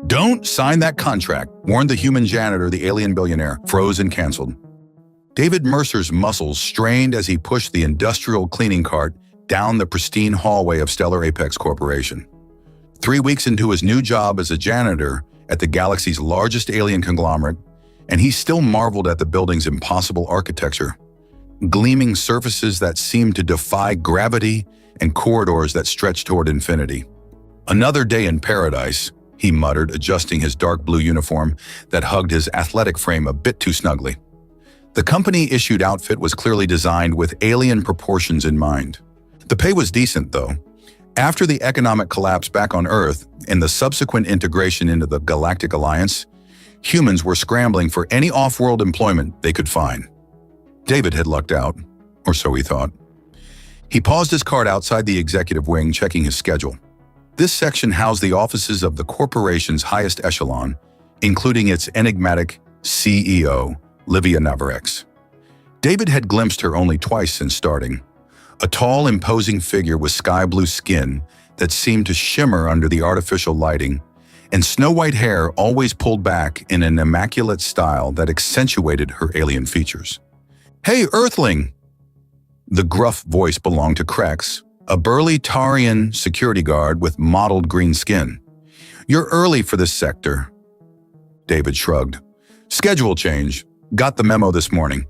"Don't sign that contract," warned the human janitor, the alien billionaire, froze and canceled. David Mercer's muscles strained as he pushed the industrial cleaning cart down the pristine hallway of Stellar Apex Corporation. 3 weeks into his new job as a janitor at the galaxy's largest alien conglomerate, and he still marveled at the building's impossible architecture. Gleaming surfaces that seemed to defy gravity and corridors that stretched toward infinity. "Another day in paradise," he muttered, adjusting his dark blue uniform that hugged his athletic frame a bit too snugly. The company-issued outfit was clearly designed with alien proportions in mind. The pay was decent, though. After the economic collapse back on Earth and the subsequent integration into the Galactic Alliance, humans were scrambling for any off-world employment they could find. David had lucked out, or so he thought. He paused his cart outside the executive wing, checking his schedule. This section housed the offices of the corporation's highest echelon, including its enigmatic CEO, Livia Navarex. David had glimpsed her only twice since starting. A tall, imposing figure with sky-blue skin that seemed to shimmer under the artificial lighting, and snow-white hair always pulled back in an immaculate style that accentuated her alien features. "Hey, Earthling!" The gruff voice belonged to Krex, a burly Tarian security guard with mottled green skin. "You're early for this sector." David shrugged. "Schedule change. Got the memo this morning."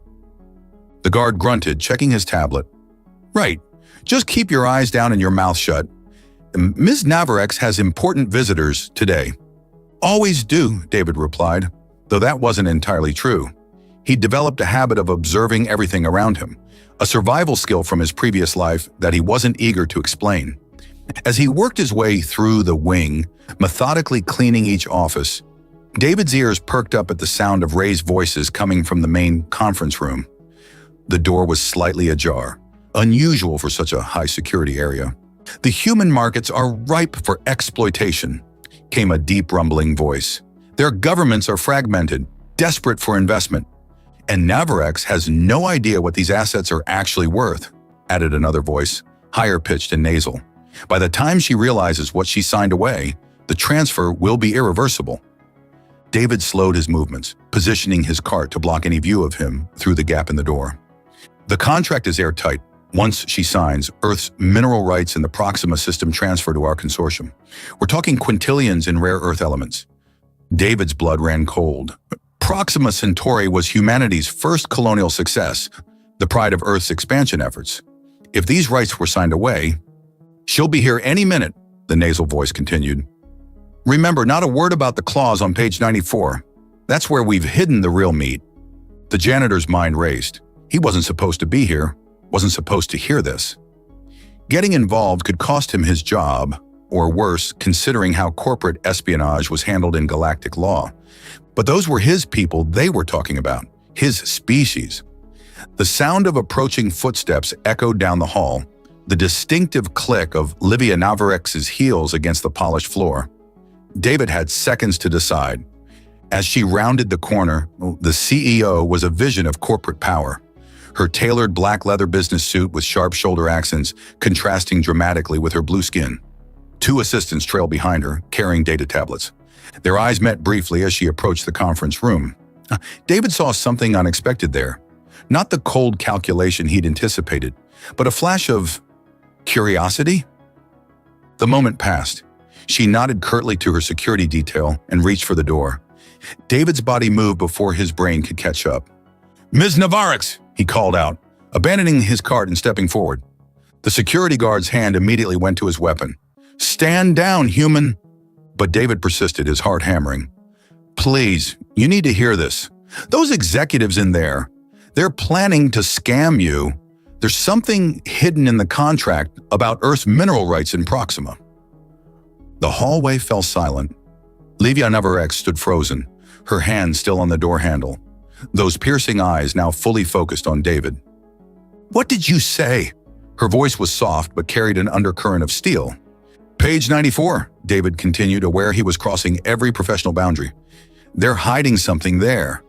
The guard grunted, checking his tablet. "Right. Just keep your eyes down and your mouth shut. Ms. Navarex has important visitors today." "Always do," David replied, though that wasn't entirely true. He'd developed a habit of observing everything around him, a survival skill from his previous life that he wasn't eager to explain. As he worked his way through the wing, methodically cleaning each office, David's ears perked up at the sound of raised voices coming from the main conference room. The door was slightly ajar, unusual for such a high-security area. "The human markets are ripe for exploitation," came a deep rumbling voice. "Their governments are fragmented, desperate for investment. And Navarex has no idea what these assets are actually worth," added another voice, higher-pitched and nasal. "By the time she realizes what she signed away, the transfer will be irreversible." David slowed his movements, positioning his cart to block any view of him through the gap in the door. "The contract is airtight. Once she signs, Earth's mineral rights in the Proxima system transfer to our consortium. We're talking quintillions in rare Earth elements." David's blood ran cold. Proxima Centauri was humanity's first colonial success, the pride of Earth's expansion efforts. If these rights were signed away, "She'll be here any minute," the nasal voice continued. "Remember, not a word about the clause on page 94. That's where we've hidden the real meat." The janitor's mind raced. He wasn't supposed to be here, wasn't supposed to hear this. Getting involved could cost him his job, or worse, considering how corporate espionage was handled in galactic law. But those were his people they were talking about, his species. The sound of approaching footsteps echoed down the hall, the distinctive click of Livia Navarex's heels against the polished floor. David had seconds to decide. As she rounded the corner, the CEO was a vision of corporate power. Her tailored black leather business suit with sharp shoulder accents contrasting dramatically with her blue skin. 2 assistants trailed behind her, carrying data tablets. Their eyes met briefly as she approached the conference room. David saw something unexpected there. Not the cold calculation he'd anticipated, but a flash of curiosity. The moment passed. She nodded curtly to her security detail and reached for the door. David's body moved before his brain could catch up. "Ms. Navarex," he called out, abandoning his cart and stepping forward. The security guard's hand immediately went to his weapon. "Stand down, human!" But David persisted, his heart hammering. "Please, you need to hear this. Those executives in there, they're planning to scam you. There's something hidden in the contract about Earth's mineral rights in Proxima." The hallway fell silent. Livia Navarex stood frozen, her hand still on the door handle, those piercing eyes now fully focused on David. "What did you say?" Her voice was soft but carried an undercurrent of steel. "Page 94, David continued, aware he was crossing every professional boundary. "They're hiding something there.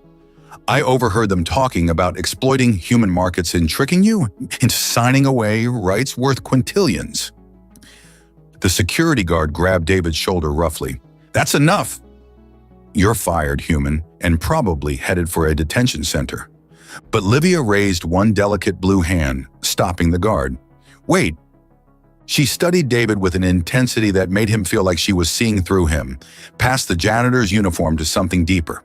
I overheard them talking about exploiting human markets and tricking you into signing away rights worth quintillions." The security guard grabbed David's shoulder roughly. "That's enough. "You're fired, human, and probably headed for a detention center." But Livia raised one delicate blue hand, stopping the guard. "Wait." She studied David with an intensity that made him feel like she was seeing through him, past the janitor's uniform to something deeper.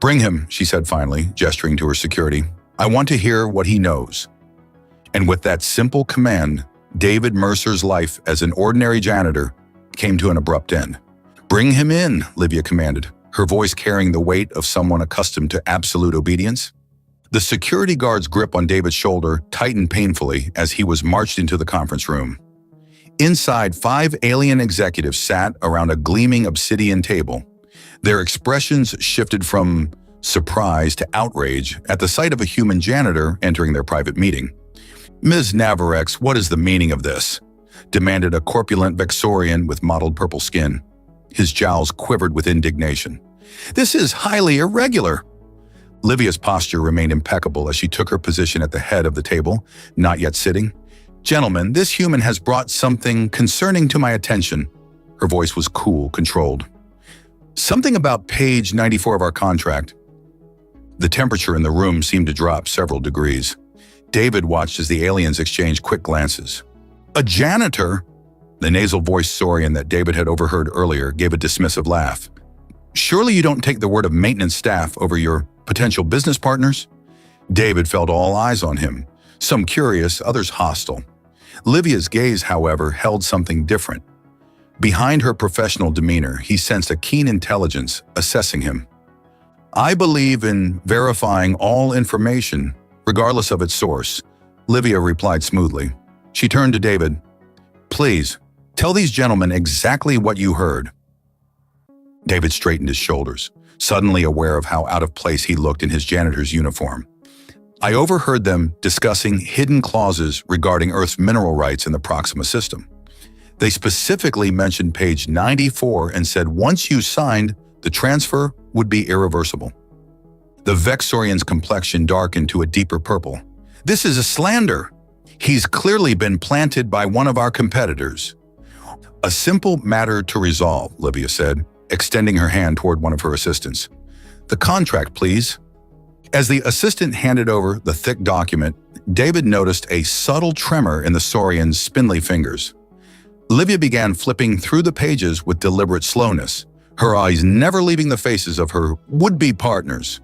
"Bring him," she said finally, gesturing to her security. "I want to hear what he knows." And with that simple command, David Mercer's life as an ordinary janitor came to an abrupt end. "Bring him in," Livia commanded, her voice carrying the weight of someone accustomed to absolute obedience. The security guard's grip on David's shoulder tightened painfully as he was marched into the conference room. Inside, 5 alien executives sat around a gleaming obsidian table. Their expressions shifted from surprise to outrage at the sight of a human janitor entering their private meeting. "Ms. Navarex, what is the meaning of this?" demanded a corpulent Vexorian with mottled purple skin. His jowls quivered with indignation. "This is highly irregular." Livia's posture remained impeccable as she took her position at the head of the table, not yet sitting. "Gentlemen, this human has brought something concerning to my attention." Her voice was cool, controlled. "Something about page 94 of our contract." The temperature in the room seemed to drop several degrees. David watched as the aliens exchanged quick glances. "A janitor?" The nasal-voiced Saurian that David had overheard earlier gave a dismissive laugh. "Surely you don't take the word of maintenance staff over your potential business partners?" David felt all eyes on him, some curious, others hostile. Livia's gaze, however, held something different. Behind her professional demeanor, he sensed a keen intelligence assessing him. "I believe in verifying all information, regardless of its source," Livia replied smoothly. She turned to David. "Please, tell these gentlemen exactly what you heard." David straightened his shoulders, suddenly aware of how out of place he looked in his janitor's uniform. "I overheard them discussing hidden clauses regarding Earth's mineral rights in the Proxima system. They specifically mentioned page 94 and said once you signed, the transfer would be irreversible." The Vexorian's complexion darkened to a deeper purple. "This is a slander. He's clearly been planted by one of our competitors." "A simple matter to resolve," Livia said, extending her hand toward one of her assistants. "The contract, please." As the assistant handed over the thick document, David noticed a subtle tremor in the Saurian's spindly fingers. Livia began flipping through the pages with deliberate slowness, her eyes never leaving the faces of her would-be partners.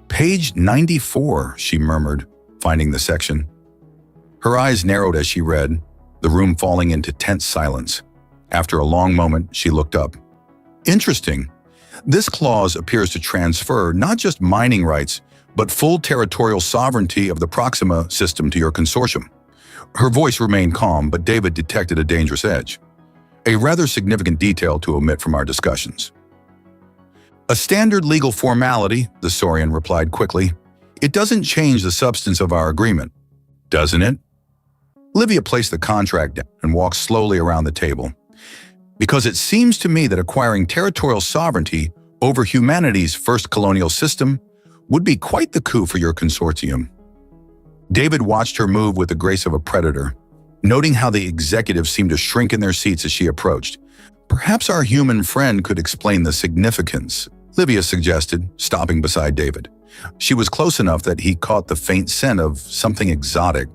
"Page 94, she murmured, finding the section. Her eyes narrowed as she read, the room falling into tense silence. After a long moment, she looked up. "Interesting. This clause appears to transfer not just mining rights, but full territorial sovereignty of the Proxima system to your consortium." Her voice remained calm, but David detected a dangerous edge. "A rather significant detail to omit from our discussions." "A standard legal formality," the Saurian replied quickly. "It doesn't change the substance of our agreement, doesn't it?" Livia placed the contract down and walked slowly around the table. "Because it seems to me that acquiring territorial sovereignty over humanity's first colonial system would be quite the coup for your consortium." David watched her move with the grace of a predator, noting how the executives seemed to shrink in their seats as she approached. "Perhaps our human friend could explain the significance," Livia suggested, stopping beside David. She was close enough that he caught the faint scent of something exotic,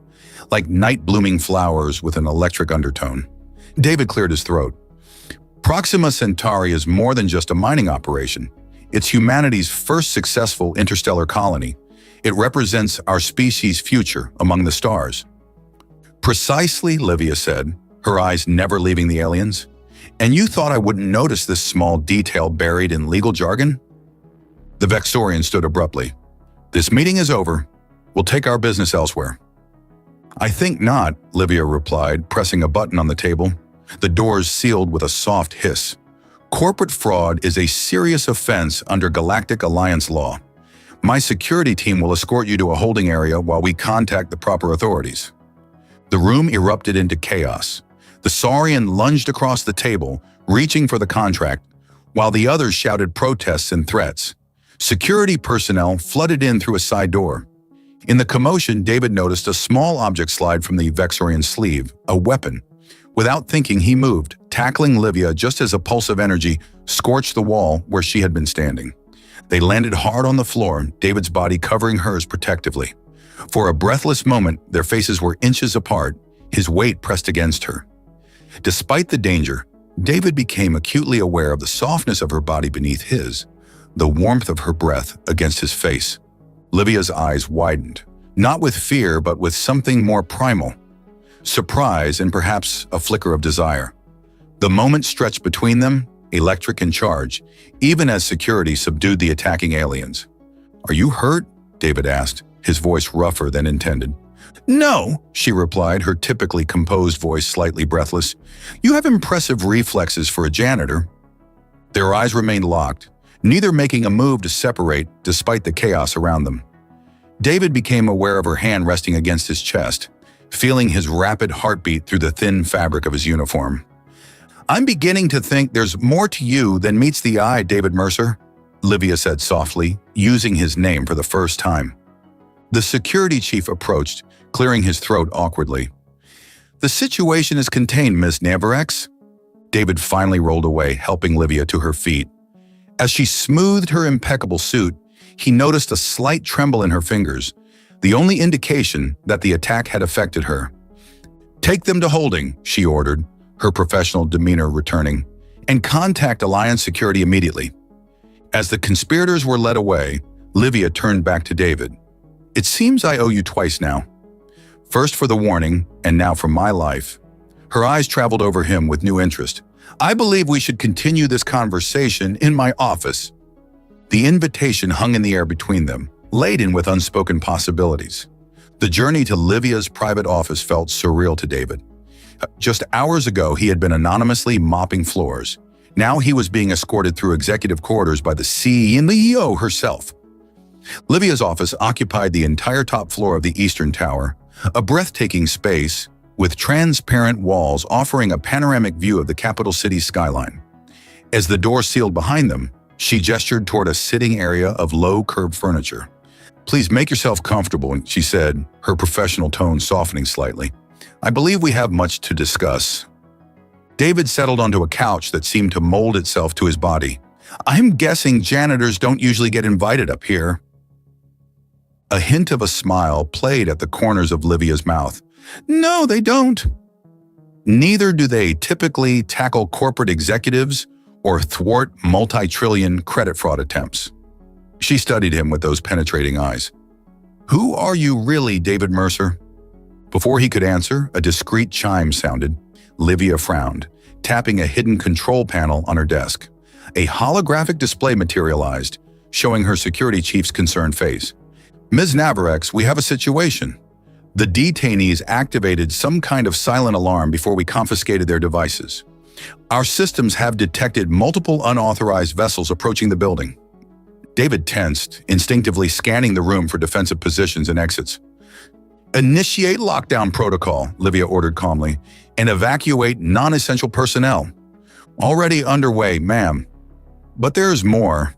like night-blooming flowers with an electric undertone. David cleared his throat. "Proxima Centauri is more than just a mining operation. It's humanity's first successful interstellar colony. It represents our species' future among the stars." "Precisely," Livia said, her eyes never leaving the aliens. "And you thought I wouldn't notice this small detail buried in legal jargon?" The Vexorian stood abruptly. "This meeting is over. We'll take our business elsewhere." "I think not," Livia replied, pressing a button on the table. The doors sealed with a soft hiss. "Corporate fraud is a serious offense under Galactic Alliance law. My security team will escort you to a holding area while we contact the proper authorities." The room erupted into chaos. The Saurian lunged across the table, reaching for the contract, while the others shouted protests and threats. Security personnel flooded in through a side door. In the commotion, David noticed a small object slide from the Vexorian's sleeve, a weapon. Without thinking, he moved, tackling Livia just as a pulse of energy scorched the wall where she had been standing. They landed hard on the floor, David's body covering hers protectively. For a breathless moment, their faces were inches apart, his weight pressed against her. Despite the danger, David became acutely aware of the softness of her body beneath his, the warmth of her breath against his face. Livia's eyes widened, not with fear but with something more primal, surprise and perhaps a flicker of desire. The moment stretched between them, electric in charge, even as security subdued the attacking aliens. "Are you hurt?" David asked, his voice rougher than intended. "No," she replied, her typically composed voice slightly breathless. "You have impressive reflexes for a janitor." Their eyes remained locked, neither making a move to separate despite the chaos around them. David became aware of her hand resting against his chest, feeling his rapid heartbeat through the thin fabric of his uniform. "I'm beginning to think there's more to you than meets the eye, David Mercer," Livia said softly, using his name for the first time. The security chief approached, clearing his throat awkwardly. "The situation is contained, Ms. Navarex." David finally rolled away, helping Livia to her feet. As she smoothed her impeccable suit, he noticed a slight tremble in her fingers, the only indication that the attack had affected her. "Take them to holding," she ordered, her professional demeanor returning, "and contact Alliance Security immediately." As the conspirators were led away, Livia turned back to David. "It seems I owe you twice now. First for the warning, and now for my life." Her eyes traveled over him with new interest. "I believe we should continue this conversation in my office." The invitation hung in the air between them, laden with unspoken possibilities. The journey to Livia's private office felt surreal to David. Just hours ago, he had been anonymously mopping floors. Now he was being escorted through executive quarters by the CEO herself. Livia's office occupied the entire top floor of the Eastern Tower, a breathtaking space with transparent walls offering a panoramic view of the capital city's skyline. As the door sealed behind them, she gestured toward a sitting area of low-curved furniture. "Please make yourself comfortable," she said, her professional tone softening slightly. "I believe we have much to discuss." David settled onto a couch that seemed to mold itself to his body. "I'm guessing janitors don't usually get invited up here." A hint of a smile played at the corners of Livia's mouth. "No, they don't." Neither do they typically tackle corporate executives or thwart multi-trillion credit fraud attempts. She studied him with those penetrating eyes. "Who are you really, David Mercer?" Before he could answer, a discreet chime sounded. Livia frowned, tapping a hidden control panel on her desk. A holographic display materialized, showing her security chief's concerned face. "Ms. Navarex, we have a situation. The detainees activated some kind of silent alarm before we confiscated their devices. Our systems have detected multiple unauthorized vessels approaching the building." David tensed, instinctively scanning the room for defensive positions and exits. "Initiate lockdown protocol," Livia ordered calmly, "and evacuate non-essential personnel." "Already underway, ma'am. But there's more.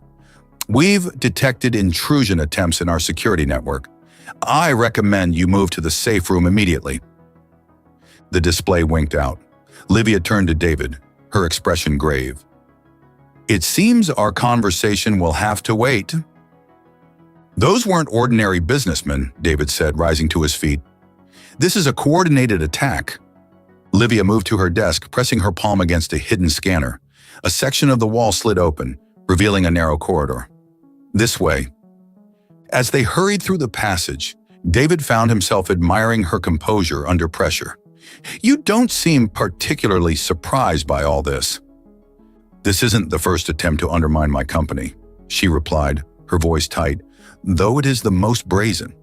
We've detected intrusion attempts in our security network. I recommend you move to the safe room immediately." The display winked out. Livia turned to David, her expression grave. "It seems our conversation will have to wait." "Those weren't ordinary businessmen," David said, rising to his feet. "This is a coordinated attack." Livia moved to her desk, pressing her palm against a hidden scanner. A section of the wall slid open, revealing a narrow corridor. "This way." As they hurried through the passage, David found himself admiring her composure under pressure. "You don't seem particularly surprised by all this." "This isn't the first attempt to undermine my company," she replied, her voice tight, "though it is the most brazen."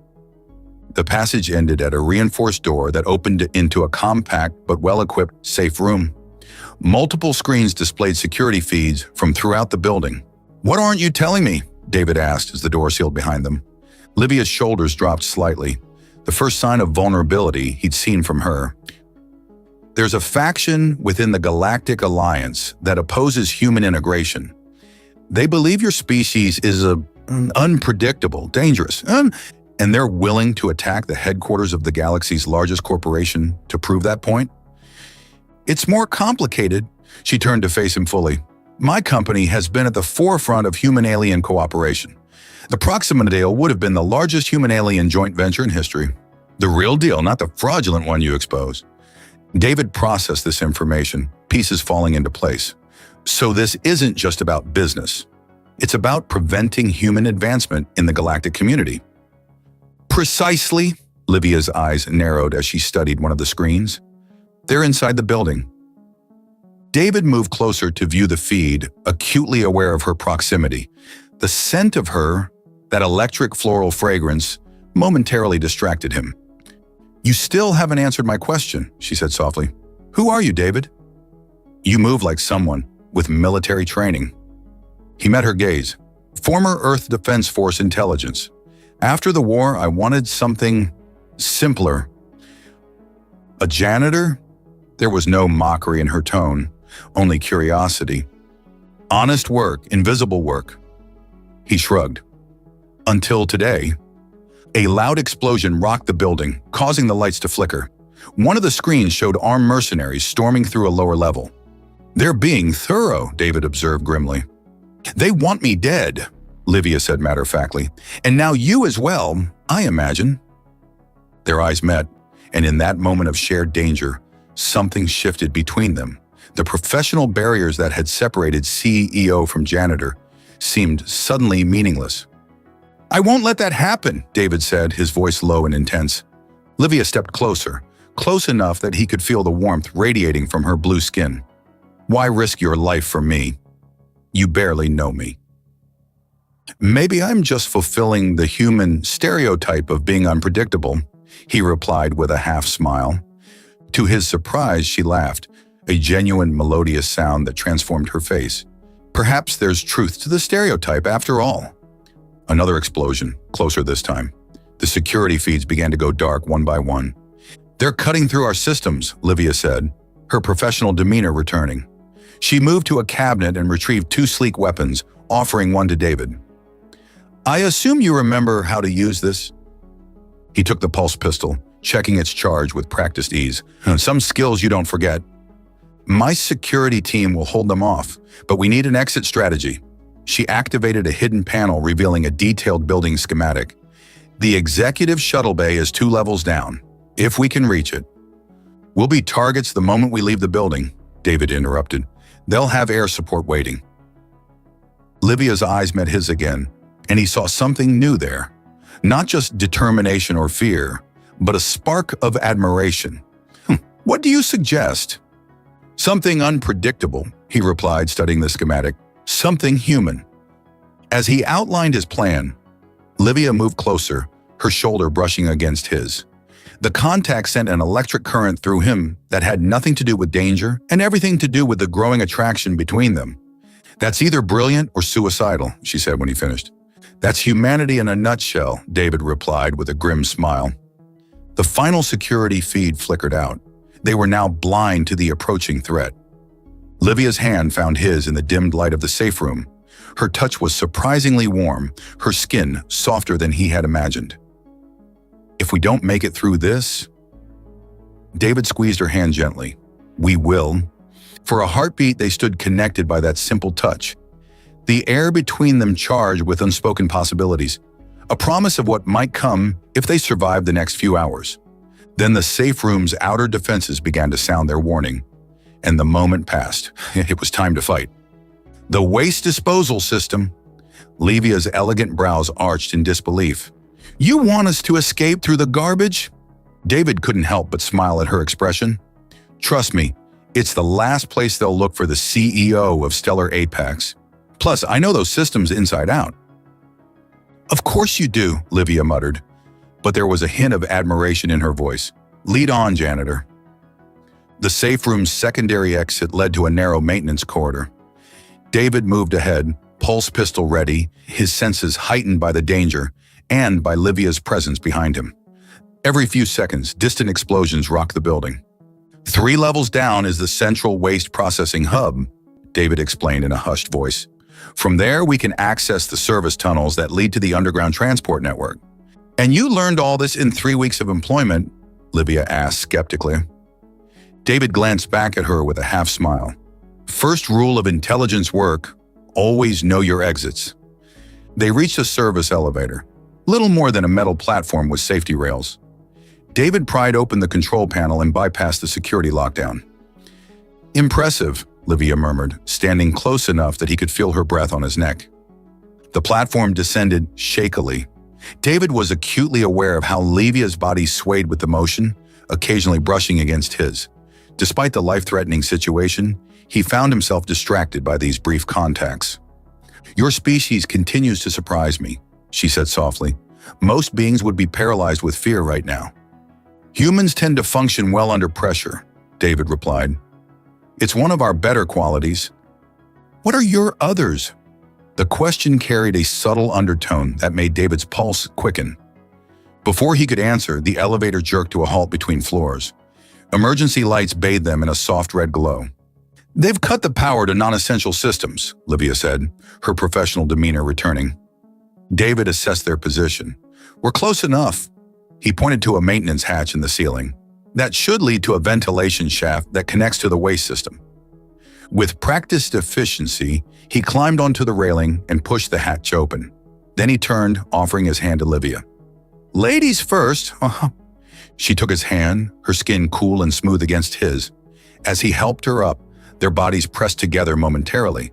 The passage ended at a reinforced door that opened into a compact but well-equipped safe room. Multiple screens displayed security feeds from throughout the building. "What aren't you telling me?" David asked as the door sealed behind them. Livia's shoulders dropped slightly, the first sign of vulnerability he'd seen from her. "There's a faction within the Galactic Alliance that opposes human integration. They believe your species is unpredictable, dangerous, and they're willing to attack the headquarters of the galaxy's largest corporation to prove that point." "It's more complicated." She turned to face him fully. My company has been at the forefront of human-alien cooperation. The Proxima deal would have been the largest human-alien joint venture in history. The real deal, not the fraudulent one you expose. David processed this information, pieces falling into place. So this isn't just about business. It's about preventing human advancement in the galactic community. Precisely, Livia's eyes narrowed as she studied one of the screens. They're inside the building. David moved closer to view the feed, acutely aware of her proximity. The scent of her, that electric floral fragrance, momentarily distracted him. "You still haven't answered my question," she said softly. "Who are you, David?" "You move like someone with military training." He met her gaze. "Former Earth Defense Force intelligence. After the war, I wanted something simpler." "A janitor?" There was no mockery in her tone, only curiosity. "Honest work, invisible work." He shrugged. "Until today." A loud explosion rocked the building, causing the lights to flicker. One of the screens showed armed mercenaries storming through a lower level. "They're being thorough," David observed grimly. "They want me dead," Livia said matter-of-factly. "And now you as well, I imagine." Their eyes met, and in that moment of shared danger, something shifted between them. The professional barriers that had separated CEO from janitor seemed suddenly meaningless. "I won't let that happen," David said, his voice low and intense. Livia stepped closer, close enough that he could feel the warmth radiating from her blue skin. "Why risk your life for me? You barely know me." "Maybe I'm just fulfilling the human stereotype of being unpredictable," he replied with a half-smile. To his surprise, she laughed, a genuine melodious sound that transformed her face. "Perhaps there's truth to the stereotype after all." Another explosion, closer this time. The security feeds began to go dark one by one. "They're cutting through our systems," Livia said, her professional demeanor returning. She moved to a cabinet and retrieved 2 sleek weapons, offering one to David. "I assume you remember how to use this?" He took the pulse pistol, checking its charge with practiced ease. "Some skills you don't forget." "My security team will hold them off, but we need an exit strategy." She activated a hidden panel revealing a detailed building schematic. "The executive shuttle bay is 2 levels down, if we can reach it." "We'll be targets the moment we leave the building," David interrupted. "They'll have air support waiting." Livia's eyes met his again, and he saw something new there. Not just determination or fear, but a spark of admiration. "What do you suggest?" "Something unpredictable," he replied, studying the schematic. "Something human." As he outlined his plan, Livia moved closer, her shoulder brushing against his. The contact sent an electric current through him that had nothing to do with danger and everything to do with the growing attraction between them. "That's either brilliant or suicidal," she said when he finished. "That's humanity in a nutshell," David replied with a grim smile. The final security feed flickered out. They were now blind to the approaching threat. Livia's hand found his in the dimmed light of the safe room. Her touch was surprisingly warm, her skin softer than he had imagined. "If we don't make it through this..." David squeezed her hand gently. "We will." For a heartbeat, they stood connected by that simple touch. The air between them charged with unspoken possibilities, a promise of what might come if they survived the next few hours. Then the safe room's outer defenses began to sound their warning, and the moment passed. It was time to fight. "The waste disposal system." Livia's elegant brows arched in disbelief. "You want us to escape through the garbage?" David couldn't help but smile at her expression. "Trust me, it's the last place they'll look for the CEO of Stellar Apex. Plus, I know those systems inside out." "Of course you do," Livia muttered, but there was a hint of admiration in her voice. "Lead on, janitor." The safe room's secondary exit led to a narrow maintenance corridor. David moved ahead, pulse pistol ready, his senses heightened by the danger and by Livia's presence behind him. Every few seconds, distant explosions rocked the building. 3 levels down is the central waste processing hub, David explained in a hushed voice. "From there, we can access the service tunnels that lead to the underground transport network." "And you learned all this in 3 weeks of employment?" Livia asked skeptically. David glanced back at her with a half-smile. First rule of intelligence work, always know your exits. They reached a service elevator, little more than a metal platform with safety rails. David pried open the control panel and bypassed the security lockdown. Impressive, Livia murmured, standing close enough that he could feel her breath on his neck. The platform descended shakily. David was acutely aware of how Livia's body swayed with the motion, occasionally brushing against his. Despite the life-threatening situation, he found himself distracted by these brief contacts. "Your species continues to surprise me," she said softly. "Most beings would be paralyzed with fear right now." "Humans tend to function well under pressure," David replied. "It's one of our better qualities." "What are your others?" The question carried a subtle undertone that made David's pulse quicken. Before he could answer, the elevator jerked to a halt between floors. Emergency lights bathed them in a soft red glow. "They've cut the power to non-essential systems," Livia said, her professional demeanor returning. David assessed their position. "We're close enough." He pointed to a maintenance hatch in the ceiling. "That should lead to a ventilation shaft that connects to the waste system." With practiced efficiency, he climbed onto the railing and pushed the hatch open. Then he turned, offering his hand to Livia. "Ladies first." She took his hand, her skin cool and smooth against his. As he helped her up, their bodies pressed together momentarily.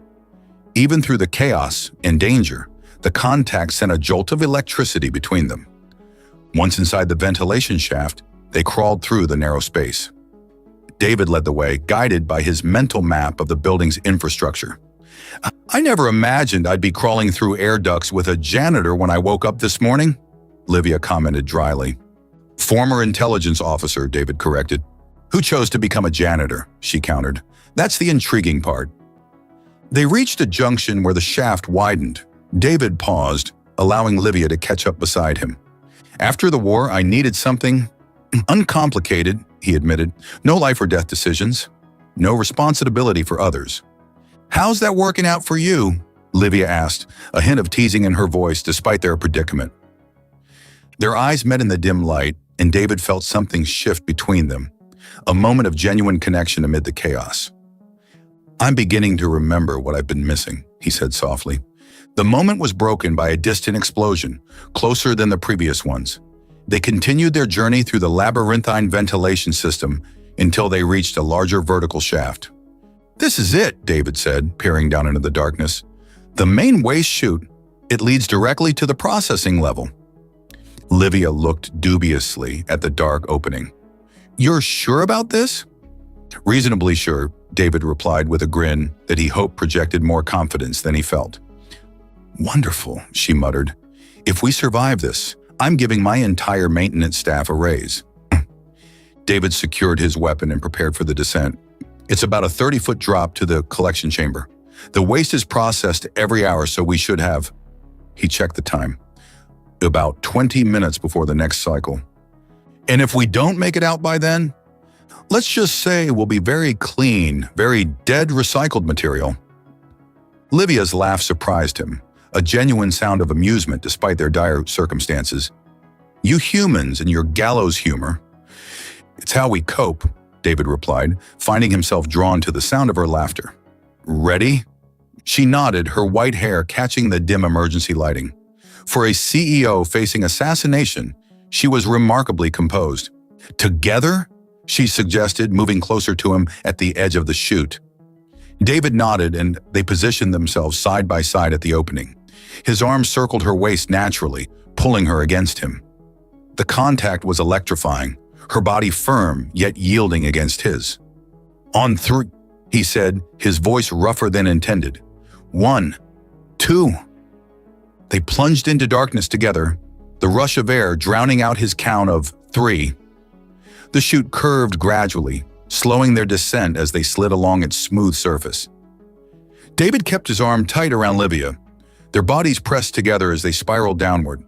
Even through the chaos and danger, the contact sent a jolt of electricity between them. Once inside the ventilation shaft, they crawled through the narrow space. David led the way, guided by his mental map of the building's infrastructure. "I never imagined I'd be crawling through air ducts with a janitor when I woke up this morning," Livia commented dryly. "Former intelligence officer," David corrected. "Who chose to become a janitor," she countered. "That's the intriguing part." They reached a junction where the shaft widened. David paused, allowing Livia to catch up beside him. "After the war, I needed something uncomplicated," he admitted. "No life or death decisions. No responsibility for others." "How's that working out for you?" Livia asked, a hint of teasing in her voice despite their predicament. Their eyes met in the dim light, and David felt something shift between them, a moment of genuine connection amid the chaos. "I'm beginning to remember what I've been missing," he said softly. The moment was broken by a distant explosion, closer than the previous ones. They continued their journey through the labyrinthine ventilation system until they reached a larger vertical shaft. "This is it," David said, peering down into the darkness. "The main waste chute. It leads directly to the processing level." Livia looked dubiously at the dark opening. "You're sure about this?" "Reasonably sure," David replied with a grin that he hoped projected more confidence than he felt. "Wonderful," she muttered. "If we survive this, I'm giving my entire maintenance staff a raise." David secured his weapon and prepared for the descent. "It's about a 30-foot drop to the collection chamber. The waste is processed every hour, so we should have..." He checked the time. "About 20 minutes before the next cycle. And if we don't make it out by then, let's just say we'll be very clean, very dead recycled material." Livia's laugh surprised him, a genuine sound of amusement despite their dire circumstances. "You humans and your gallows humor." "It's how we cope," David replied, finding himself drawn to the sound of her laughter. "Ready?" She nodded, her white hair catching the dim emergency lighting. For a CEO facing assassination, she was remarkably composed. "Together?" she suggested, moving closer to him at the edge of the chute. David nodded, and they positioned themselves side by side at the opening. His arms circled her waist naturally, pulling her against him. The contact was electrifying, her body firm yet yielding against his. "On three," he said, his voice rougher than intended. "1, 2. They plunged into darkness together, the rush of air drowning out his count of 3. The chute curved gradually, slowing their descent as they slid along its smooth surface. David kept his arm tight around Livia. Their bodies pressed together as they spiraled downward.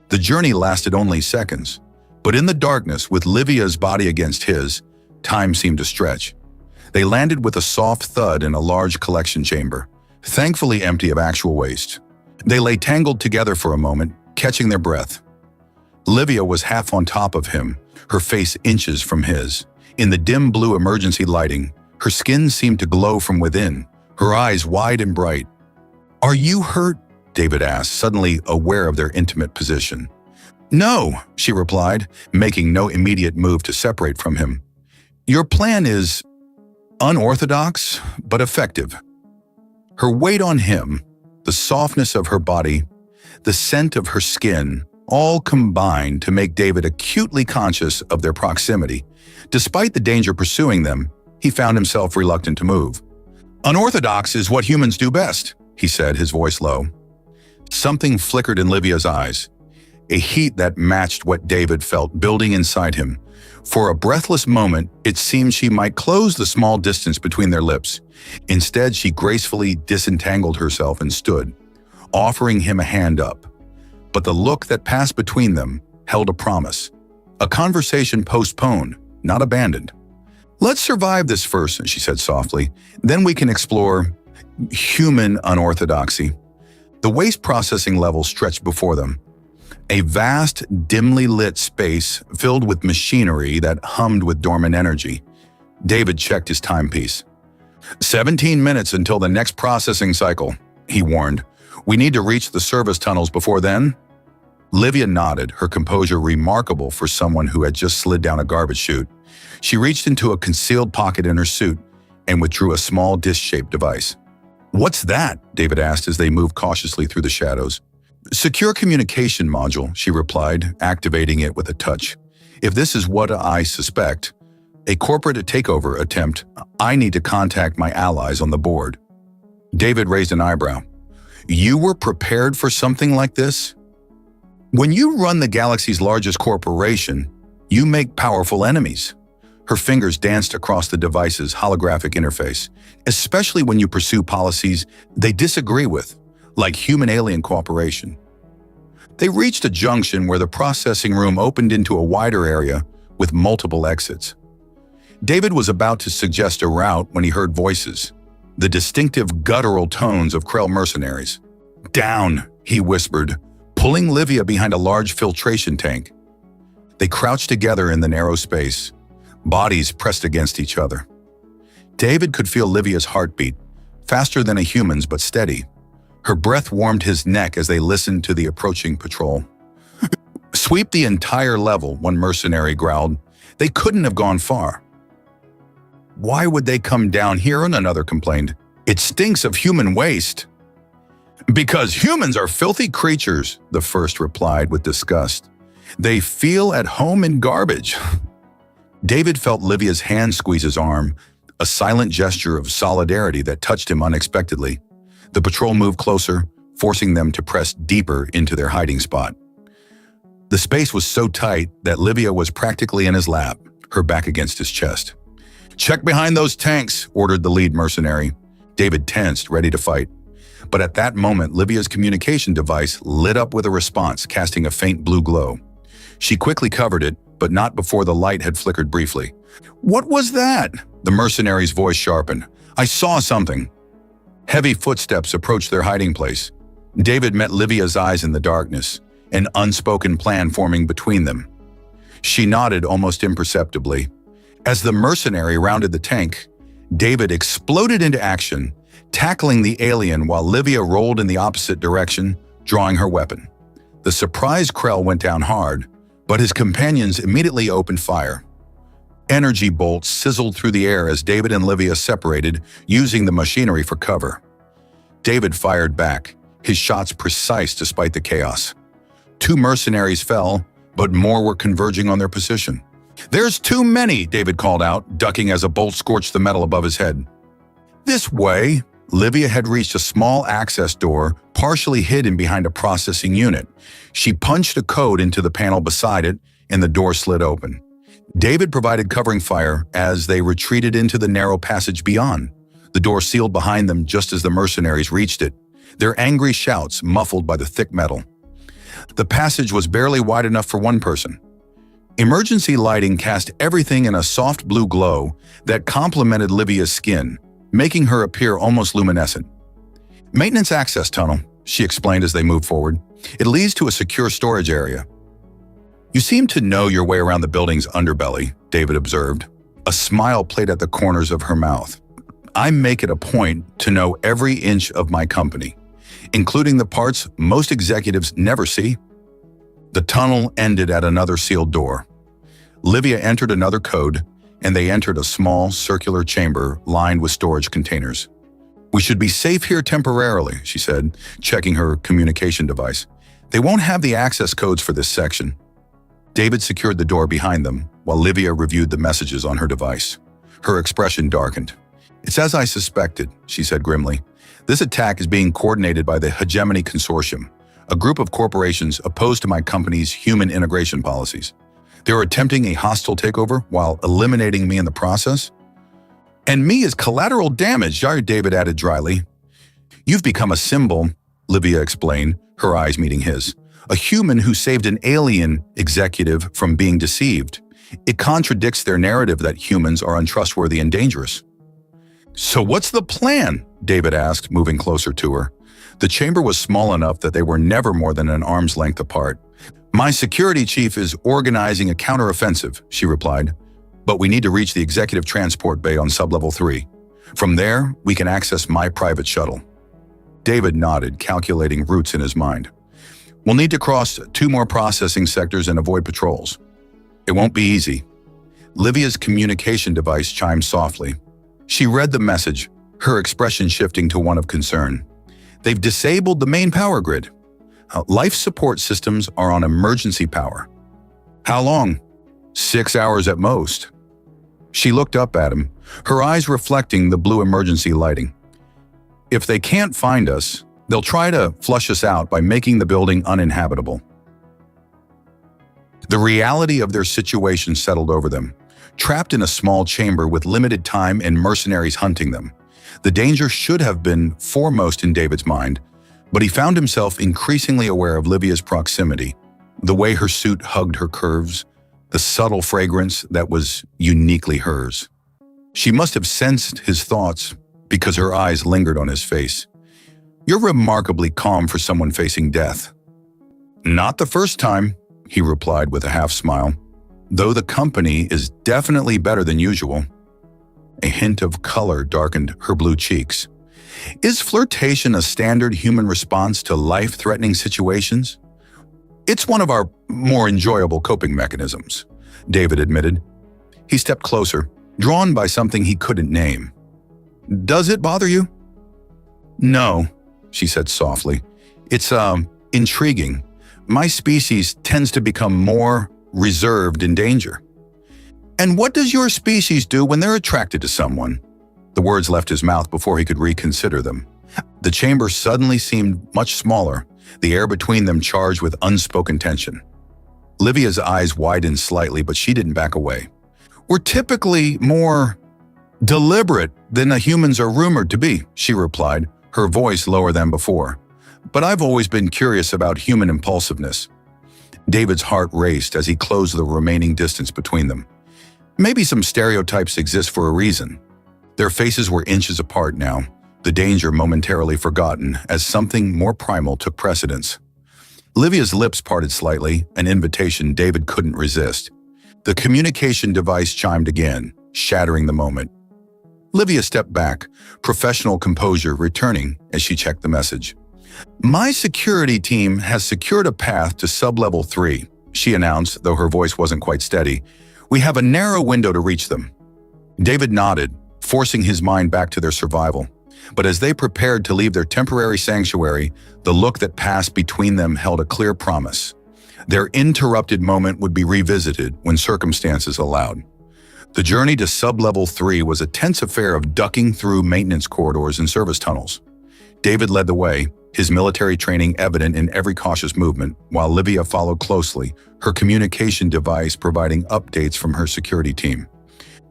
The journey lasted only seconds, but in the darkness, with Livia's body against his, time seemed to stretch. They landed with a soft thud in a large collection chamber, thankfully empty of actual waste. They lay tangled together for a moment, catching their breath. Livia was half on top of him, her face inches from his. In the dim blue emergency lighting, Her skin seemed to glow from within, her eyes wide and bright. "Are you hurt?" David asked, suddenly aware of their intimate position. "No," she replied, making no immediate move to separate from him. "Your plan is unorthodox, but effective." Her weight on him, the softness of her body, the scent of her skin, all combined to make David acutely conscious of their proximity. Despite the danger pursuing them, he found himself reluctant to move. "Unorthodox is what humans do best," he said, his voice low. Something flickered in Livia's eyes, a heat that matched what David felt building inside him. For a breathless moment, it seemed she might close the small distance between their lips. Instead, she gracefully disentangled herself and stood, offering him a hand up. But the look that passed between them held a promise. A conversation postponed, not abandoned. "Let's survive this first," she said softly. "Then we can explore human unorthodoxy." The waste processing level stretched before them. A vast, dimly lit space filled with machinery that hummed with dormant energy. David checked his timepiece. 17 minutes until the next processing cycle, he warned. "We need to reach the service tunnels before then?" Livia nodded, her composure remarkable for someone who had just slid down a garbage chute. She reached into a concealed pocket in her suit and withdrew a small disc-shaped device. "What's that?" David asked as they moved cautiously through the shadows. "Secure communication module," she replied, activating it with a touch. "If this is what I suspect, a corporate takeover attempt, I need to contact my allies on the board." David raised an eyebrow. "You were prepared for something like this?" "When you run the galaxy's largest corporation, you make powerful enemies." Her fingers danced across the device's holographic interface, especially when you pursue policies they disagree with, like human-alien cooperation. They reached a junction where the processing room opened into a wider area with multiple exits. David was about to suggest a route when he heard voices, the distinctive guttural tones of Krell mercenaries. "Down," he whispered, pulling Livia behind a large filtration tank. They crouched together in the narrow space, bodies pressed against each other. David could feel Livia's heartbeat, faster than a human's but steady. Her breath warmed his neck as they listened to the approaching patrol. "Sweep the entire level," one mercenary growled. "They couldn't have gone far." "Why would they come down here?" another complained. "It stinks of human waste." "Because humans are filthy creatures," the first replied with disgust. "They feel at home in garbage." David felt Livia's hand squeeze his arm, a silent gesture of solidarity that touched him unexpectedly. The patrol moved closer, forcing them to press deeper into their hiding spot. The space was so tight that Livia was practically in his lap, her back against his chest. "Check behind those tanks," ordered the lead mercenary. David tensed, ready to fight. But at that moment, Livia's communication device lit up with a response, casting a faint blue glow. She quickly covered it, but not before the light had flickered briefly. "What was that?" The mercenary's voice sharpened. "I saw something." Heavy footsteps approached their hiding place. David met Livia's eyes in the darkness, an unspoken plan forming between them. She nodded almost imperceptibly. As the mercenary rounded the tank, David exploded into action, tackling the alien while Livia rolled in the opposite direction, drawing her weapon. The surprised Krell went down hard, but his companions immediately opened fire. Energy bolts sizzled through the air as David and Livia separated, using the machinery for cover. David fired back, his shots precise despite the chaos. 2 mercenaries fell, but more were converging on their position. "There's too many," David called out, ducking as a bolt scorched the metal above his head. "This way." Livia had reached a small access door, partially hidden behind a processing unit. She punched a code into the panel beside it, and the door slid open. David provided covering fire as they retreated into the narrow passage beyond. The door sealed behind them just as the mercenaries reached it, their angry shouts muffled by the thick metal. The passage was barely wide enough for one person. Emergency lighting cast everything in a soft blue glow that complemented Livia's skin, making her appear almost luminescent. "Maintenance access tunnel," she explained as they moved forward. "It leads to a secure storage area." "You seem to know your way around the building's underbelly," David observed. A smile played at the corners of her mouth. "I make it a point to know every inch of my company, including the parts most executives never see." The tunnel ended at another sealed door. Livia entered another code, and they entered a small, circular chamber lined with storage containers. "We should be safe here temporarily," she said, checking her communication device. "They won't have the access codes for this section." David secured the door behind them, while Livia reviewed the messages on her device. Her expression darkened. "It's as I suspected," she said grimly. "This attack is being coordinated by the Hegemony Consortium, a group of corporations opposed to my company's human integration policies. They're attempting a hostile takeover while eliminating me in the process." "And me as collateral damage," David added dryly. "You've become a symbol," Livia explained, her eyes meeting his. "A human who saved an alien executive from being deceived. It contradicts their narrative that humans are untrustworthy and dangerous." "So what's the plan?" David asked, moving closer to her. The chamber was small enough that they were never more than an arm's length apart. "My security chief is organizing a counteroffensive," she replied. "But we need to reach the executive transport bay on sublevel 3. From there, we can access my private shuttle." David nodded, calculating routes in his mind. "We'll need to cross 2 more processing sectors and avoid patrols. It won't be easy." Livia's communication device chimed softly. She read the message, her expression shifting to one of concern. "They've disabled the main power grid. Life support systems are on emergency power." "How long?" 6 hours at most." She looked up at him, her eyes reflecting the blue emergency lighting. "If they can't find us, they'll try to flush us out by making the building uninhabitable." The reality of their situation settled over them. Trapped in a small chamber with limited time and mercenaries hunting them, the danger should have been foremost in David's mind, but he found himself increasingly aware of Livia's proximity, the way her suit hugged her curves, the subtle fragrance that was uniquely hers. She must have sensed his thoughts because her eyes lingered on his face. "You're remarkably calm for someone facing death." "Not the first time," he replied with a half-smile, "though the company is definitely better than usual." A hint of color darkened her blue cheeks. "Is flirtation a standard human response to life-threatening situations?" "It's one of our more enjoyable coping mechanisms," David admitted. He stepped closer, drawn by something he couldn't name. "Does it bother you?" "No," she said softly. "It's, intriguing. My species tends to become more reserved in danger." "And what does your species do when they're attracted to someone?" The words left his mouth before he could reconsider them. The chamber suddenly seemed much smaller, the air between them charged with unspoken tension. Livia's eyes widened slightly, but she didn't back away. "We're typically more deliberate than the humans are rumored to be," she replied, her voice lower than before. "But I've always been curious about human impulsiveness." David's heart raced as he closed the remaining distance between them. Maybe some stereotypes exist for a reason. Their faces were inches apart now, the danger momentarily forgotten as something more primal took precedence. Livia's lips parted slightly, an invitation David couldn't resist. The communication device chimed again, shattering the moment. Livia stepped back, professional composure returning as she checked the message. "My security team has secured a path to sublevel 3, she announced, though her voice wasn't quite steady. "We have a narrow window to reach them." David nodded, forcing his mind back to their survival. But as they prepared to leave their temporary sanctuary, the look that passed between them held a clear promise. Their interrupted moment would be revisited when circumstances allowed. The journey to sublevel 3 was a tense affair of ducking through maintenance corridors and service tunnels. David led the way, his military training evident in every cautious movement, while Livia followed closely, her communication device providing updates from her security team.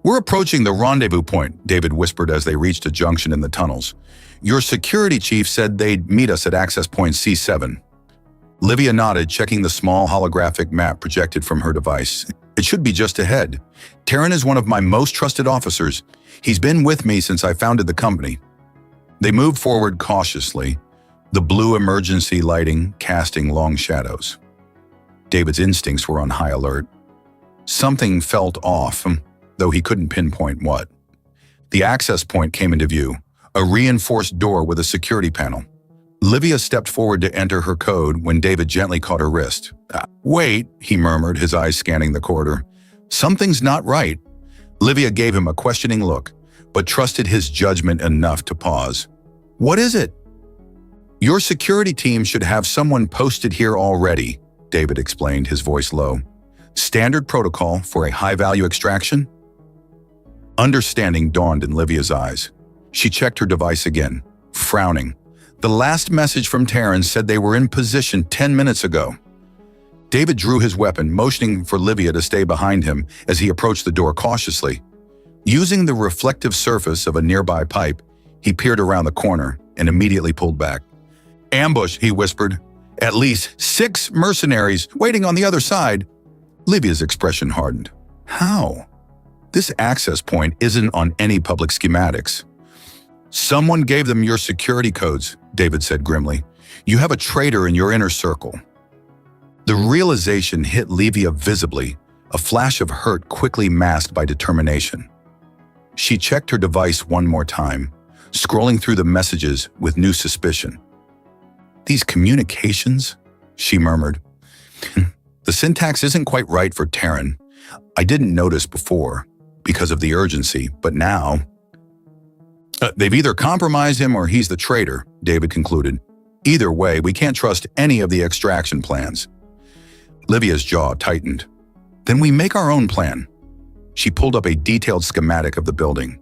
"We're approaching the rendezvous point," David whispered as they reached a junction in the tunnels. "Your security chief said they'd meet us at access point C7. Livia nodded, checking the small holographic map projected from her device. "It should be just ahead. Terran is one of my most trusted officers. He's been with me since I founded the company." They moved forward cautiously, the blue emergency lighting casting long shadows. David's instincts were on high alert. Something felt off. though he couldn't pinpoint what. The access point came into view, a reinforced door with a security panel. Livia stepped forward to enter her code when David gently caught her wrist. Wait, he murmured, his eyes scanning the corridor. Something's not right. Livia gave him a questioning look, but trusted his judgment enough to pause. What is it? Your security team should have someone posted here already, David explained, his voice low. Standard protocol for a high-value extraction? Understanding dawned in Livia's eyes. She checked her device again, frowning. The last message from Terran said they were in position 10 minutes ago. David drew his weapon, motioning for Livia to stay behind him as he approached the door cautiously. Using the reflective surface of a nearby pipe, he peered around the corner and immediately pulled back. Ambush, he whispered. At least 6 mercenaries waiting on the other side. Livia's expression hardened. How? This access point isn't on any public schematics. Someone gave them your security codes, David said grimly. You have a traitor in your inner circle. The realization hit Livia visibly, a flash of hurt quickly masked by determination. She checked her device one more time, scrolling through the messages with new suspicion. These communications? She murmured. The syntax isn't quite right for Terran. I didn't notice before, because of the urgency, but now… They've either compromised him or he's the traitor, David concluded. Either way, we can't trust any of the extraction plans. Livia's jaw tightened. Then we make our own plan. She pulled up a detailed schematic of the building.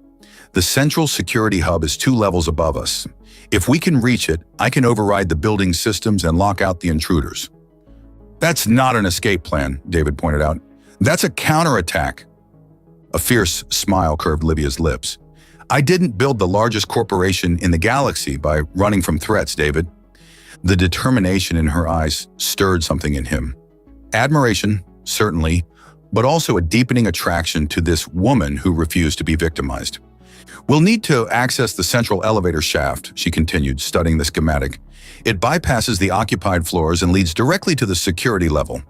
The central security hub is 2 levels above us. If we can reach it, I can override the building systems and lock out the intruders. That's not an escape plan, David pointed out. That's a counterattack. A fierce smile curved Livia's lips. I didn't build the largest corporation in the galaxy by running from threats, David. The determination in her eyes stirred something in him. Admiration, certainly, but also a deepening attraction to this woman who refused to be victimized. We'll need to access the central elevator shaft, she continued, studying the schematic. It bypasses the occupied floors and leads directly to the security level.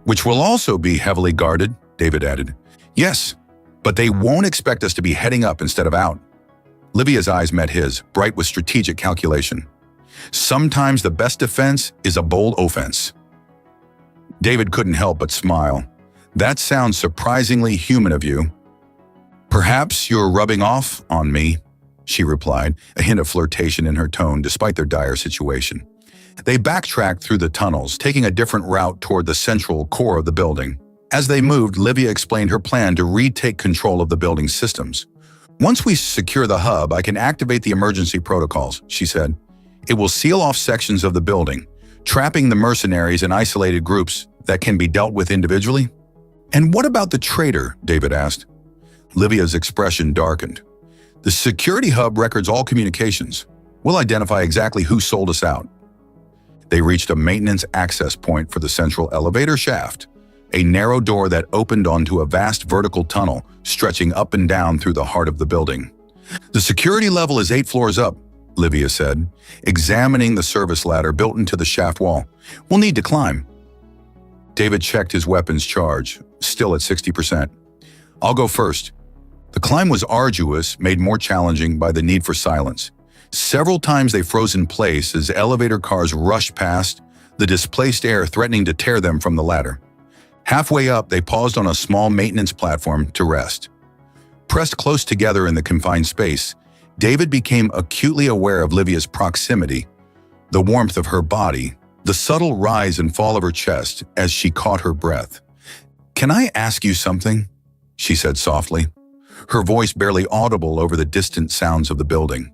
Which will also be heavily guarded, David added. Yes, but they won't expect us to be heading up instead of out. Livia's eyes met his, bright with strategic calculation. Sometimes the best defense is a bold offense. David couldn't help but smile. That sounds surprisingly human of you. Perhaps you're rubbing off on me, she replied, a hint of flirtation in her tone despite their dire situation. They backtracked through the tunnels, taking a different route toward the central core of the building. As they moved, Livia explained her plan to retake control of the building's systems. Once we secure the hub, I can activate the emergency protocols, she said. It will seal off sections of the building, trapping the mercenaries in isolated groups that can be dealt with individually. And what about the traitor? David asked. Livia's expression darkened. The security hub records all communications. We'll identify exactly who sold us out. They reached a maintenance access point for the central elevator shaft, a narrow door that opened onto a vast vertical tunnel stretching up and down through the heart of the building. The security level is 8 floors up, Livia said, examining the service ladder built into the shaft wall. We'll need to climb. David checked his weapon's charge, still at 60%. I'll go first. The climb was arduous, made more challenging by the need for silence. Several times they froze in place as elevator cars rushed past, the displaced air threatening to tear them from the ladder. Halfway up, they paused on a small maintenance platform to rest. Pressed close together in the confined space, David became acutely aware of Livia's proximity, the warmth of her body, the subtle rise and fall of her chest as she caught her breath. "Can I ask you something?" she said softly, her voice barely audible over the distant sounds of the building.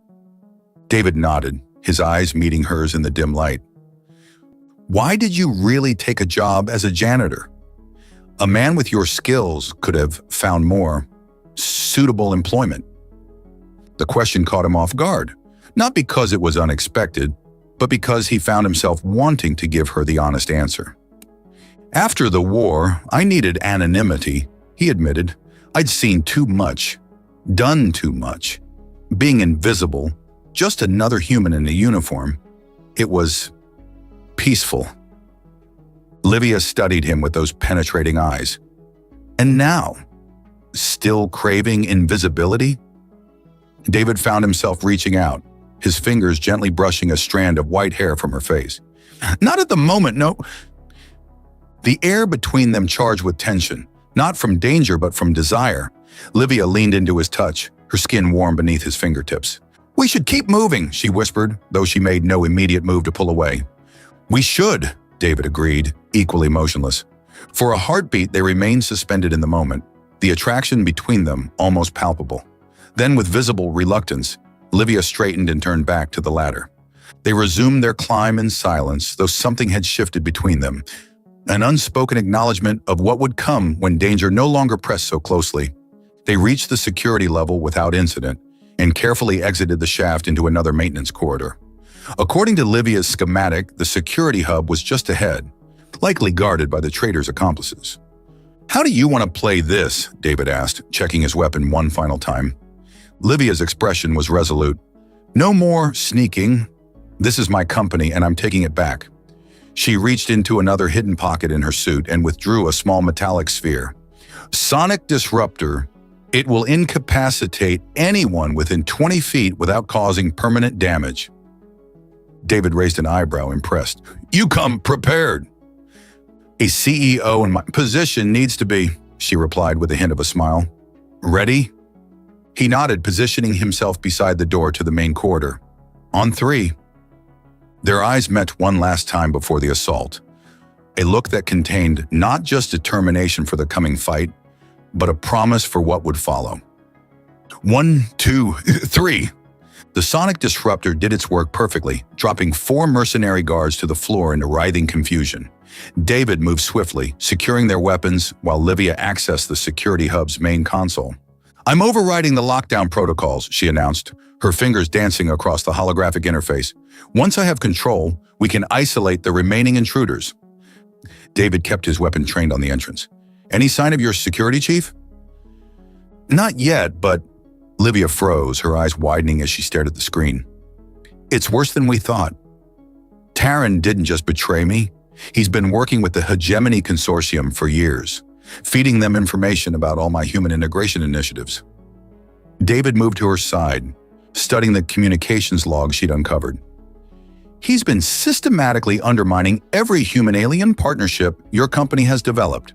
David nodded, his eyes meeting hers in the dim light. "Why did you really take a job as a janitor? A man with your skills could have found more suitable employment." The question caught him off guard, not because it was unexpected, but because he found himself wanting to give her the honest answer. "After the war, I needed anonymity," he admitted. "I'd seen too much, done too much. Being invisible, just another human in a uniform, it was peaceful." Livia studied him with those penetrating eyes. "And now, Still craving invisibility? David found himself reaching out, his fingers gently brushing a strand of white hair from her face. Not at the moment, no. The air between them charged with tension, not from danger but from desire. Livia leaned into his touch, her skin warm beneath his fingertips. We should keep moving, she whispered, though she made no immediate move to pull away. We should, David agreed, equally motionless. For a heartbeat, they remained suspended in the moment, the attraction between them almost palpable. Then, with visible reluctance, Livia straightened and turned back to the ladder. They resumed their climb in silence, though something had shifted between them, an unspoken acknowledgement of what would come when danger no longer pressed so closely. They reached the security level without incident and carefully exited the shaft into another maintenance corridor. According to Livia's schematic, the security hub was just ahead, likely guarded by the traitor's accomplices. How do you want to play this? David asked, checking his weapon one final time. Livia's expression was resolute. No more sneaking. This is my company and I'm taking it back. She reached into another hidden pocket in her suit and withdrew a small metallic sphere. Sonic disruptor. It will incapacitate anyone within 20 feet without causing permanent damage. David raised an eyebrow, impressed. You come prepared. A CEO in my position needs to be, she replied with a hint of a smile. Ready? He nodded, positioning himself beside the door to the main corridor. On 3. Their eyes met one last time before the assault, a look that contained not just determination for the coming fight, but a promise for what would follow. 1, 2, 3. The sonic disruptor did its work perfectly, dropping 4 mercenary guards to the floor in a writhing confusion. David moved swiftly, securing their weapons while Livia accessed the security hub's main console. I'm overriding the lockdown protocols, she announced, her fingers dancing across the holographic interface. Once I have control, we can isolate the remaining intruders. David kept his weapon trained on the entrance. Any sign of your security chief? Not yet, but Livia froze, her eyes widening as she stared at the screen. It's worse than we thought. Taryn didn't just betray me. He's been working with the Hegemony Consortium for years, feeding them information about all my human integration initiatives. David moved to her side, studying the communications log she'd uncovered. He's been systematically undermining every human-alien partnership your company has developed.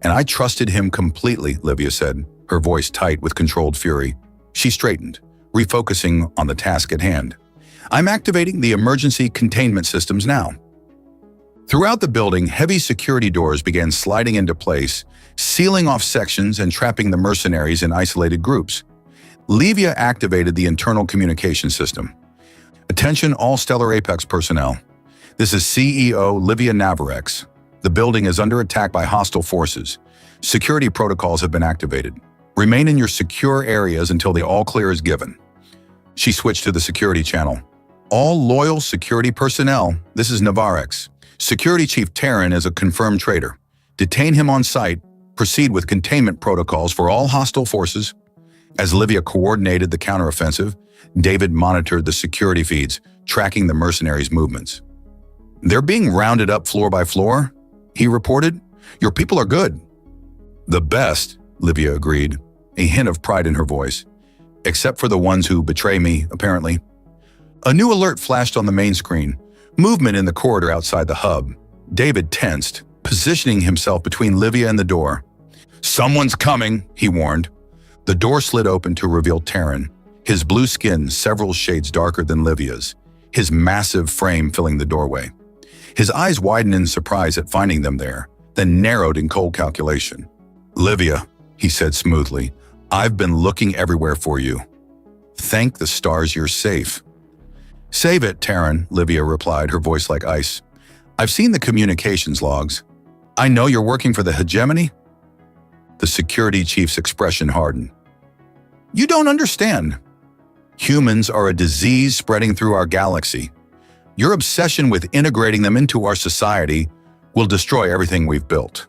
And I trusted him completely, Livia said, her voice tight with controlled fury. She straightened, refocusing on the task at hand. I'm activating the emergency containment systems now. Throughout the building, heavy security doors began sliding into place, sealing off sections and trapping the mercenaries in isolated groups. Livia activated the internal communication system. Attention all Stellar Apex personnel. This is CEO Livia Navarex. The building is under attack by hostile forces. Security protocols have been activated. Remain in your secure areas until the all-clear is given. She switched to the security channel. All loyal security personnel, this is Navarex. Security Chief Taryn is a confirmed traitor. Detain him on site. Proceed with containment protocols for all hostile forces. As Livia coordinated the counteroffensive, David monitored the security feeds, tracking the mercenaries' movements. They're being rounded up floor by floor, he reported. Your people are good. The best, Livia agreed, a hint of pride in her voice. Except for the ones who betray me, apparently. A new alert flashed on the main screen. Movement in the corridor outside the hub. David tensed, positioning himself between Livia and the door. Someone's coming, he warned. The door slid open to reveal Taryn, his blue skin several shades darker than Livia's, his massive frame filling the doorway. His eyes widened in surprise at finding them there, then narrowed in cold calculation. Livia, he said smoothly, I've been looking everywhere for you. Thank the stars you're safe. Save it, Taryn, Livia replied, her voice like ice. I've seen the communications logs. I know you're working for the Hegemony? The security chief's expression hardened. You don't understand. Humans are a disease spreading through our galaxy. Your obsession with integrating them into our society will destroy everything we've built.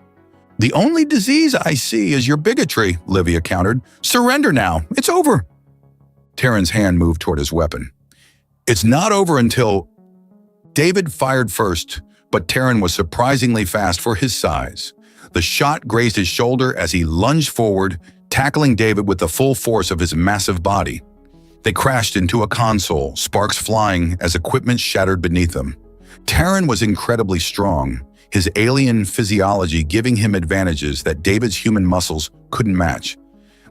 The only disease I see is your bigotry, Livia countered. Surrender now. It's over. Taryn's hand moved toward his weapon. It's not over until... David fired first, but Taryn was surprisingly fast for his size. The shot grazed his shoulder as he lunged forward, tackling David with the full force of his massive body. They crashed into a console, sparks flying as equipment shattered beneath them. Terran was incredibly strong, his alien physiology giving him advantages that David's human muscles couldn't match.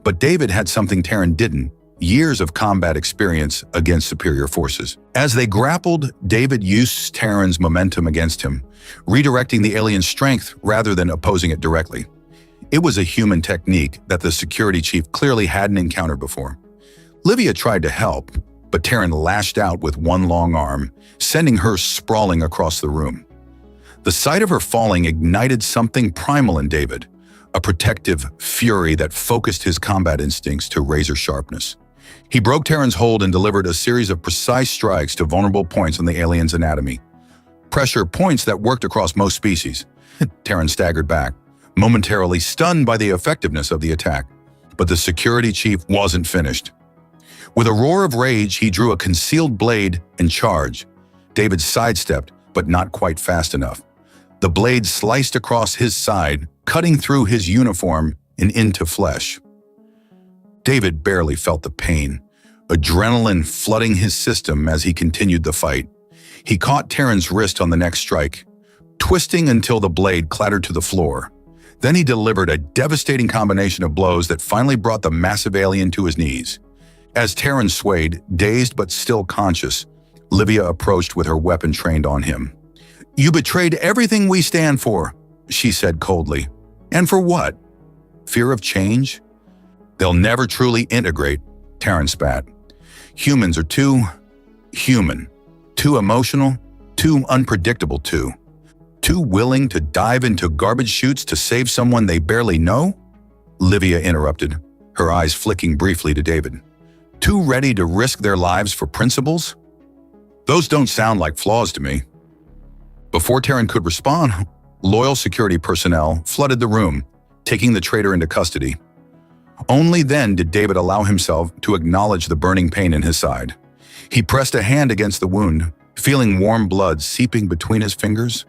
But David had something Terran didn't: years of combat experience against superior forces. As they grappled, David used Terran's momentum against him, redirecting the alien's strength rather than opposing it directly. It was a human technique that the security chief clearly hadn't encountered before. Livia tried to help, but Terran lashed out with one long arm, sending her sprawling across the room. The sight of her falling ignited something primal in David, a protective fury that focused his combat instincts to razor sharpness. He broke Terran's hold and delivered a series of precise strikes to vulnerable points on the alien's anatomy. Pressure points that worked across most species. Terran staggered back, momentarily stunned by the effectiveness of the attack. But the security chief wasn't finished. With a roar of rage, he drew a concealed blade and charged. David sidestepped, but not quite fast enough. The blade sliced across his side, cutting through his uniform and into flesh. David barely felt the pain, adrenaline flooding his system as he continued the fight. He caught Terran's wrist on the next strike, twisting until the blade clattered to the floor. Then he delivered a devastating combination of blows that finally brought the massive alien to his knees. As Terran swayed, dazed but still conscious, Livia approached with her weapon trained on him. "You betrayed everything we stand for," she said coldly. "And for what? Fear of change? They'll never truly integrate," Terran spat. "Humans are too human, too emotional, too unpredictable too willing to dive into garbage chutes to save someone they barely know?" Livia interrupted, her eyes flicking briefly to David. "Too ready to risk their lives for principles? Those don't sound like flaws to me." Before Terran could respond, loyal security personnel flooded the room, taking the traitor into custody. Only then did David allow himself to acknowledge the burning pain in his side. He pressed a hand against the wound, feeling warm blood seeping between his fingers.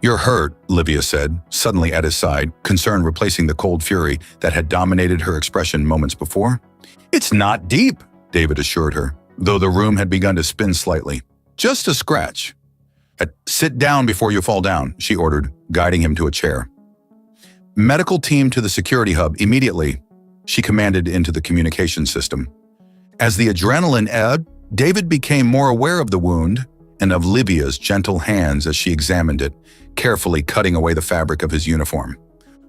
"You're hurt," Livia said, suddenly at his side, concern replacing the cold fury that had dominated her expression moments before. "It's not deep," David assured her, though the room had begun to spin slightly. "Just a scratch." "Sit down before you fall down," she ordered, guiding him to a chair. "Medical team to the security hub immediately," she commanded into the communication system. As the adrenaline ebbed, David became more aware of the wound and of Livia's gentle hands as she examined it, carefully cutting away the fabric of his uniform.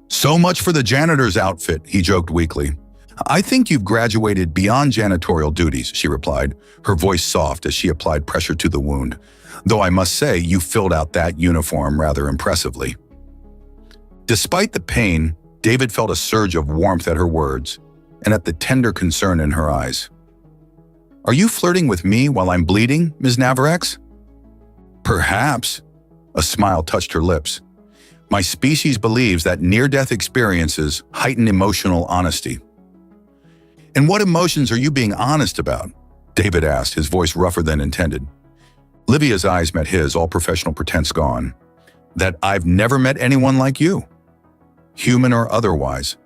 "So much for the janitor's outfit," he joked weakly. "I think you've graduated beyond janitorial duties," she replied, her voice soft as she applied pressure to the wound. "Though I must say you filled out that uniform rather impressively." Despite the pain, David felt a surge of warmth at her words and at the tender concern in her eyes. "Are you flirting with me while I'm bleeding, Ms. Navarex?" "Perhaps." A smile touched her lips. "My species believes that near-death experiences heighten emotional honesty." "And what emotions are you being honest about?" David asked, his voice rougher than intended. Livia's eyes met his, all professional pretense gone. "That I've never met anyone like you, human or otherwise."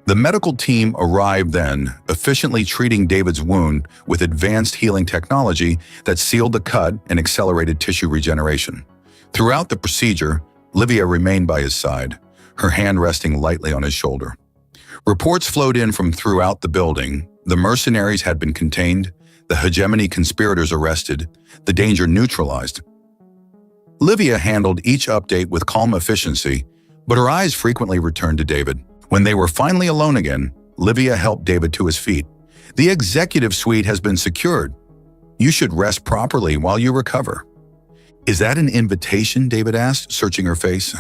The medical team arrived then, efficiently treating David's wound with advanced healing technology that sealed the cut and accelerated tissue regeneration. Throughout the procedure, Livia remained by his side, her hand resting lightly on his shoulder. Reports flowed in from throughout the building. The mercenaries had been contained, the hegemony conspirators arrested, the danger neutralized. Livia handled each update with calm efficiency, but her eyes frequently returned to David. When they were finally alone again, Livia helped David to his feet. "The executive suite has been secured. You should rest properly while you recover." "Is that an invitation?" David asked, searching her face.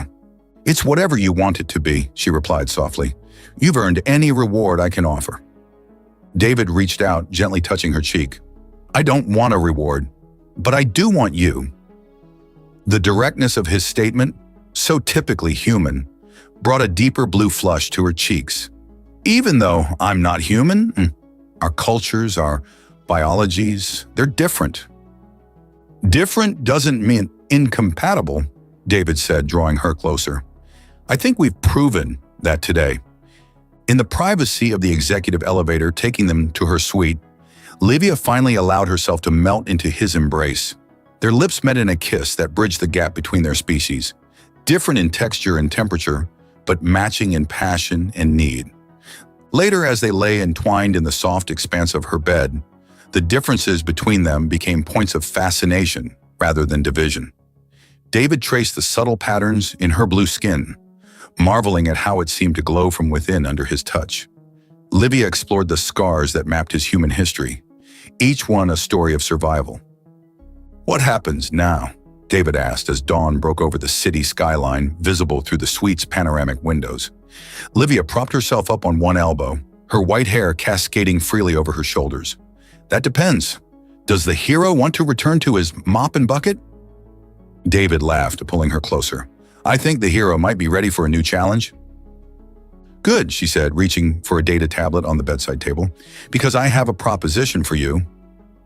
"It's whatever you want it to be," she replied softly. "You've earned any reward I can offer." David reached out, gently touching her cheek. "I don't want a reward, but I do want you." The directness of his statement, so typically human, brought a deeper blue flush to her cheeks. "Even though I'm not human, our cultures, our biologies, they're different." "Different doesn't mean incompatible," David said, drawing her closer. I think we've proven that today. In the privacy of the executive elevator taking them to her suite, Livia finally allowed herself to melt into his embrace. Their lips met in a kiss that bridged the gap between their species, different in texture and temperature, but matching in passion and need. Later, as they lay entwined in the soft expanse of her bed, the differences between them became points of fascination rather than division. David traced the subtle patterns in her blue skin, marveling at how it seemed to glow from within under his touch. Livia explored the scars that mapped his human history, each one a story of survival. "What happens now?" David asked as dawn broke over the city skyline visible through the suite's panoramic windows. Livia propped herself up on one elbow, her white hair cascading freely over her shoulders. "That depends. Does the hero want to return to his mop and bucket?" David laughed, pulling her closer. "I think the hero might be ready for a new challenge." "Good," she said, reaching for a data tablet on the bedside table, "because I have a proposition for you."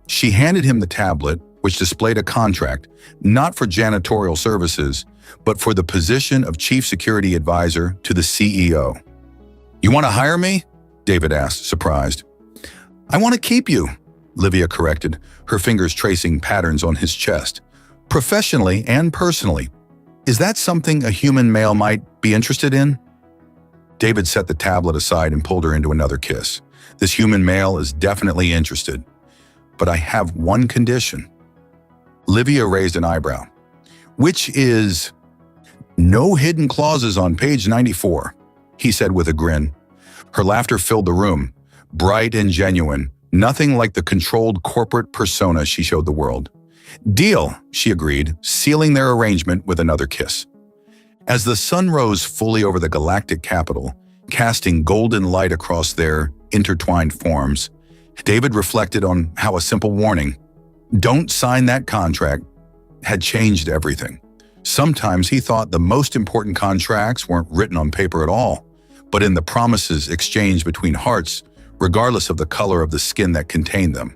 She handed him the tablet, which displayed a contract, not for janitorial services, but for the position of Chief Security Advisor to the CEO. "You want to hire me?" David asked, surprised. "I want to keep you," Livia corrected, her fingers tracing patterns on his chest. "Professionally and personally. Is that something a human male might be interested in?" David set the tablet aside and pulled her into another kiss. "This human male is definitely interested. But I have one condition." Livia raised an eyebrow. "Which is no hidden clauses on page 94, he said with a grin. Her laughter filled the room, bright and genuine, nothing like the controlled corporate persona she showed the world. "Deal," she agreed, sealing their arrangement with another kiss. As the sun rose fully over the galactic capital, casting golden light across their intertwined forms, David reflected on how a simple warning, "Don't sign that contract," had changed everything. Sometimes he thought the most important contracts weren't written on paper at all, but in the promises exchanged between hearts, regardless of the color of the skin that contained them.